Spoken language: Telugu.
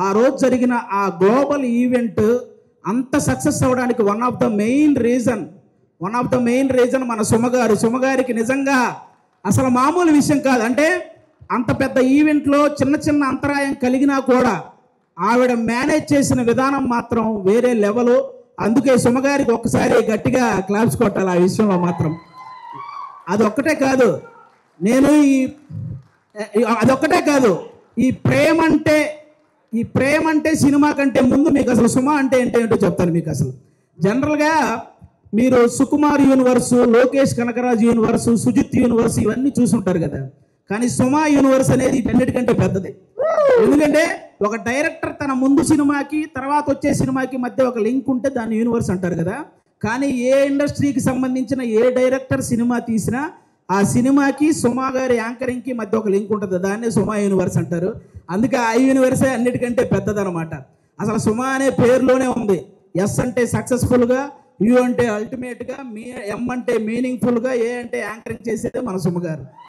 ఆ రోజు జరిగిన ఆ గ్లోబల్ ఈవెంట్ అంత సక్సెస్ అవ్వడానికి one of the main reason మన సుమగారికి నిజంగా అసలు మామూలు విషయం కాదు. అంటే అంత పెద్ద ఈవెంట్లో చిన్న చిన్న అంతరాయం కలిగినా కూడా ఆవిడ మేనేజ్ చేసిన విధానం మాత్రం వేరే లెవెల్. అందుకే సుమగారికి ఒక్కసారి గట్టిగా క్లాప్స్ కొట్టాలి ఆ విషయంలో మాత్రం. అదొక్కటే కాదు, ఈ ప్రేమ అంటే సినిమా కంటే ముందు మీకు అసలు సుమ అంటే ఏంటో చెప్తాను. మీకు అసలు జనరల్గా మీరు Sukumar universe, Lokesh Kanagaraj universe, Sujeeth universe ఇవన్నీ చూసుంటారు కదా. కానీ సుమ యూనివర్స్ అనేది వీటన్నిటికంటే పెద్దది. ఎందుకంటే ఒక డైరెక్టర్ తన ముందు సినిమాకి తర్వాత వచ్చే సినిమాకి మధ్య ఒక లింక్ ఉంటే దాన్ని యూనివర్స్ అంటారు కదా. కానీ ఏ ఇండస్ట్రీకి సంబంధించిన ఏ డైరెక్టర్ సినిమా తీసినా ఆ సినిమాకి సుమ గారి యాంకరింగ్కి మధ్య ఒక లింక్ ఉంటుంది, దాన్నే సుమ యూనివర్స్ అంటారు. అందుకే ఆ యూనివర్సే అన్నిటికంటే పెద్దదనమాట. అసలు సుమ అనే పేరులోనే ఉంది. ఎస్ అంటే సక్సెస్ఫుల్గా, యు అంటే అల్టిమేట్గా, ఎం అంటే మీనింగ్ఫుల్గా, ఏ అంటే యాంకరింగ్ చేసేదే మన సుమ గారు.